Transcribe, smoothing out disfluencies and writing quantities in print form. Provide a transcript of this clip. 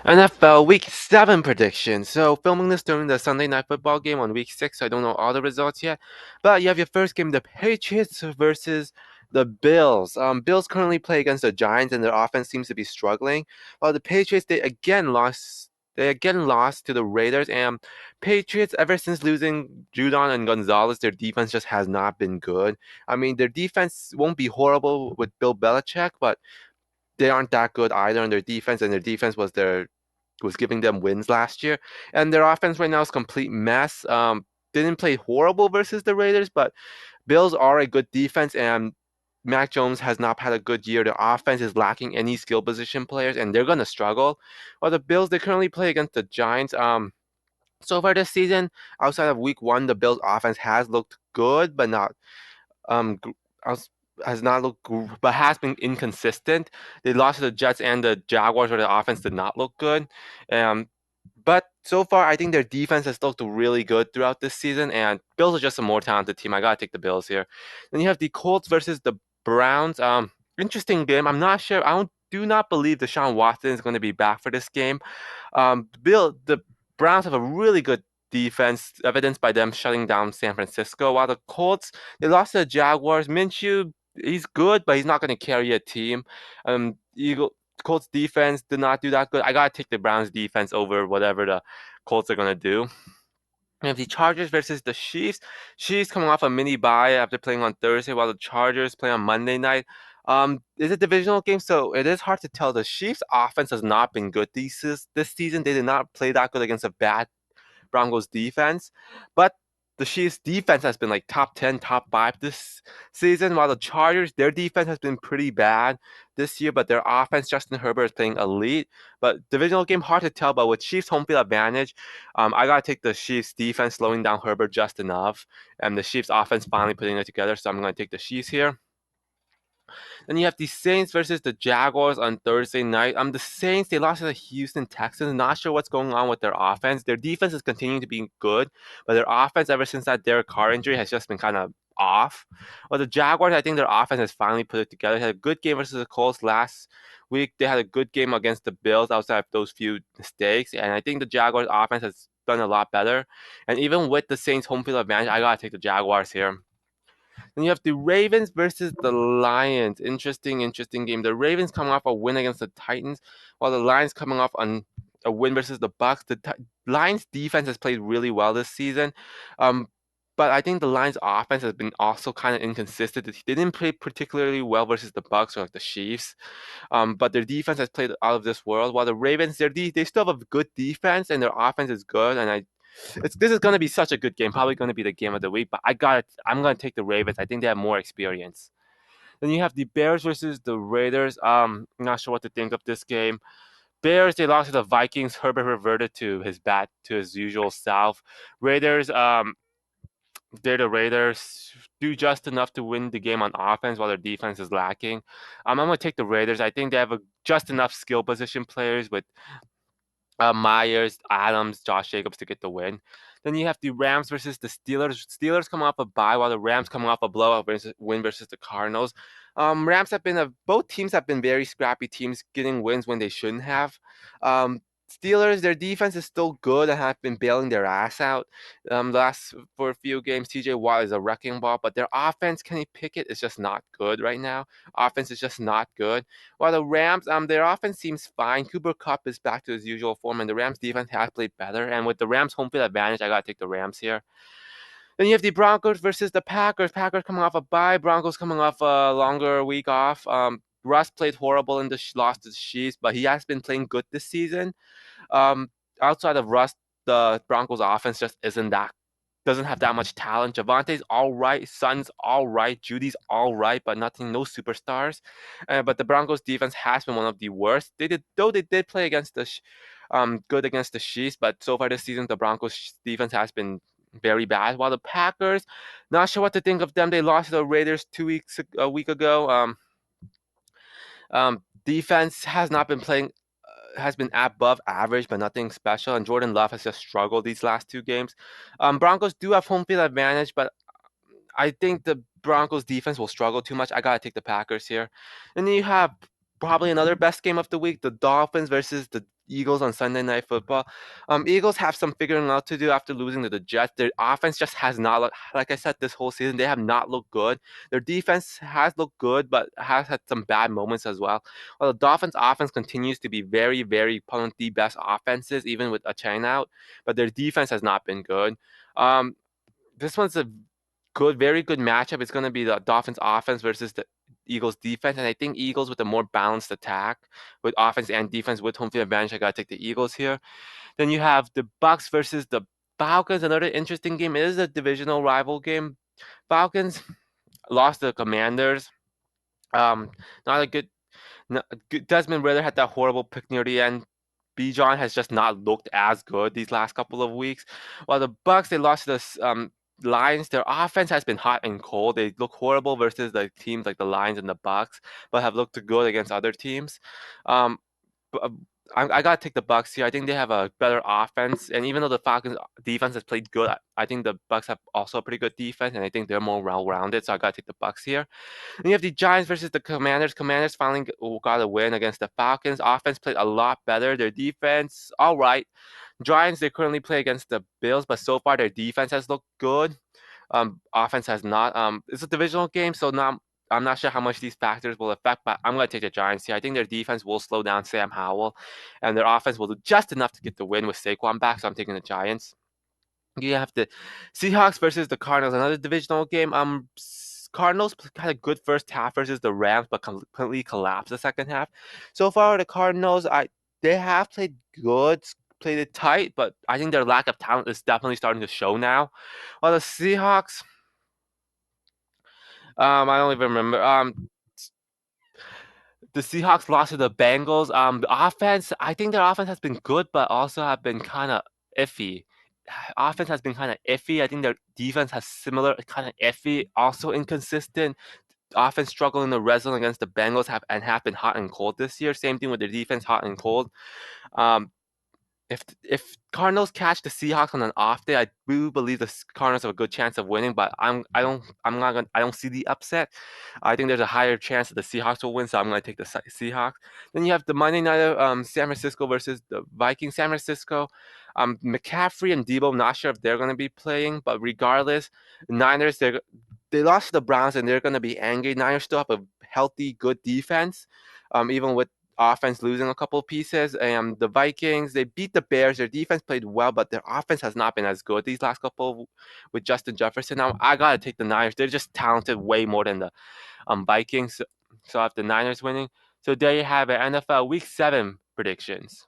NFL Week 7 prediction. So, filming this during the Sunday Night Football game on Week 6, so I don't know all the results yet. But you have your first game, the Patriots versus the Bills. Bills currently play against the Giants, and their offense seems to be struggling. While the Patriots, they again lost. They again lost to the Raiders, and Patriots, ever since losing Judon and Gonzalez, their defense just has not been good. I mean, their defense won't be horrible with Bill Belichick, but they aren't that good either on their defense, and their defense was giving them wins last year. And their offense right now is complete mess. Didn't play horrible versus the Raiders, but Bills are a good defense, and Mac Jones has not had a good year. The offense is lacking any skill position players, and they're gonna struggle. While the Bills, they currently play against the Giants. So far this season, outside of Week 1, the Bills offense has looked good, but not um has not looked but has been inconsistent. They lost to the Jets and the Jaguars where the offense did not look good. But so far I think their defense has looked really good throughout this season, and Bills are just a more talented team. I gotta take the Bills here. Then you have the Colts versus the Browns. Interesting game. I'm not sure. Do not believe Deshaun Watson is going to be back for this game. The Browns have a really good defense, evidenced by them shutting down San Francisco. While the Colts, they lost to the Jaguars. Minshew, he's good, but he's not going to carry a team. Colts defense did not do that good. I gotta take the Browns defense over whatever the Colts are gonna do. We have the Chargers versus the Chiefs. Chiefs coming off a mini bye after playing on Thursday, while the Chargers play on Monday night. It's a divisional game, so it is hard to tell. The Chiefs' offense has not been good this season. They did not play that good against a bad Broncos defense, but the Chiefs defense has been like top 10, top 5 this season, while the Chargers, their defense has been pretty bad this year, but their offense, Justin Herbert is playing elite. But divisional game, hard to tell, but with Chiefs home field advantage, I gotta take the Chiefs defense slowing down Herbert just enough, and the Chiefs offense finally putting it together, so I'm gonna take the Chiefs here. Then you have the Saints versus the Jaguars on Thursday night. The Saints, they lost to the Houston Texans. Not sure what's going on with their offense. Their defense is continuing to be good, but their offense, ever since that Derek Carr injury, has just been kind of off. Well, the Jaguars, I think their offense has finally put it together. They had a good game versus the Colts last week. They had a good game against the Bills outside of those few mistakes, and I think the Jaguars offense has done a lot better. And even with the Saints home field advantage, I gotta take the Jaguars here. Then you have the Ravens versus the Lions. Interesting game. The Ravens coming off a win against the Titans, while the Lions coming off on a win versus the Bucks. Lions defense has played really well this season, um, but I think the Lions offense has been also kind of inconsistent. They didn't play particularly well versus the Bucks or like the Chiefs, but their defense has played out of this world. While the Ravens, they still have a good defense and their offense is good, and this is going to be such a good game. Probably going to be the game of the week. But I'm going to take the Ravens. I think they have more experience. Then you have the Bears versus the Raiders. Not sure what to think of this game. Bears, they lost to the Vikings. Herbert reverted to his usual self. Raiders, they're the Raiders, do just enough to win the game on offense while their defense is lacking. I'm going to take the Raiders. I think they have just enough skill position players with Myers, Adams, Josh Jacobs to get the win. Then you have the Rams versus the Steelers. Steelers come off a bye while the Rams coming off a blowout win versus the Cardinals. Rams have been both teams have been very scrappy teams, getting wins when they shouldn't have. Um, Steelers, their defense is still good and have been bailing their ass out. Last for a few games, TJ Watt is a wrecking ball, but their offense, Kenny Pickett, is just not good right now. Offense is just not good. While the Rams, their offense seems fine. Cooper Kupp is back to his usual form, and the Rams defense has played better. And with the Rams home field advantage, I gotta take the Rams here. Then you have the Broncos versus the Packers. Packers coming off a bye. Broncos coming off a longer week off. Russ played horrible in the loss to the Chiefs, but he has been playing good this season. Um, Outside of Russ, the Broncos offense just isn't that doesn't have that much talent. Javante's all right, Son's all right, Judy's all right, but no superstars. But the Broncos defense has been one of the worst. They did play against good against the Chiefs, but so far this season the Broncos defense has been very bad. While the Packers, not sure what to think of them. They lost to the Raiders a week ago. Defense has not been playing has been above average, but nothing special. And Jordan Love has just struggled these last two games. Broncos do have home field advantage, but I think the Broncos defense will struggle too much. I gotta take the Packers here. And then you have probably another best game of the week: the Dolphins versus the Eagles on Sunday Night Football. Eagles have some figuring out to do after losing to the Jets. Their offense just has not looked, like I said, this whole season, they have not looked good. Their defense has looked good, but has had some bad moments as well. While the Dolphins' offense continues to be very, very one of the best offenses, even with a chain out, but their defense has not been good. This one's a good, very good matchup. It's going to be the Dolphins offense versus the Eagles defense, and I think Eagles with a more balanced attack with offense and defense with home field advantage. I got to take the Eagles here. Then you have the Bucks versus the Falcons. Another interesting game. It is a divisional rival game. Falcons lost to the Commanders. Um, not a good. No, Desmond Ritter had that horrible pick near the end. Bijan has just not looked as good these last couple of weeks. While the Bucks, they lost to the Lions. Their offense has been hot and cold. They look horrible versus the teams like the Lions and the Bucks, but have looked good against other teams. Um, but, I gotta take the Bucks here. I think they have a better offense, and even though the Falcons' defense has played good, I think the Bucks have also a pretty good defense, and I think they're more well-rounded. So I gotta take the Bucks here. And you have the Giants versus the Commanders. Commanders finally got a win against the Falcons. Offense played a lot better. Their defense, all right. Giants, they currently play against the Bills, but so far their defense has looked good. Offense has not. It's a divisional game, so not. I'm not sure how much these factors will affect, but I'm going to take the Giants here. I think their defense will slow down Sam Howell, and their offense will do just enough to get the win with Saquon back, so I'm taking the Giants. You have the Seahawks versus the Cardinals, another divisional game. Cardinals had a good first half versus the Rams, but completely collapsed the second half. So far, the Cardinals, they have played good, played it tight, but I think their lack of talent is definitely starting to show now. While the Seahawks, I don't even remember. The Seahawks lost to the Bengals. The offense, I think their offense has been good, but also have been kind of iffy. Offense has been kind of iffy. I think their defense has similar kind of iffy, also inconsistent. Offense struggled in the red zone against the Bengals have been hot and cold this year. Same thing with their defense, hot and cold. Um, if Cardinals catch the Seahawks on an off day, I do believe the Cardinals have a good chance of winning. But I don't see the upset. I think there's a higher chance that the Seahawks will win, so I'm gonna take the Seahawks. Then you have the Monday night San Francisco versus the Vikings. San Francisco, McCaffrey and Debo. Not sure if they're gonna be playing, but regardless, Niners they lost to the Browns and they're gonna be angry. Niners still have a healthy, good defense, even with offense losing a couple of pieces. And the Vikings, they beat the Bears. Their defense played well, but their offense has not been as good these last couple with Justin Jefferson. Now I gotta take the Niners. They're just talented way more than the Vikings. So I have the Niners winning. So there you have it. NFL Week 7 predictions.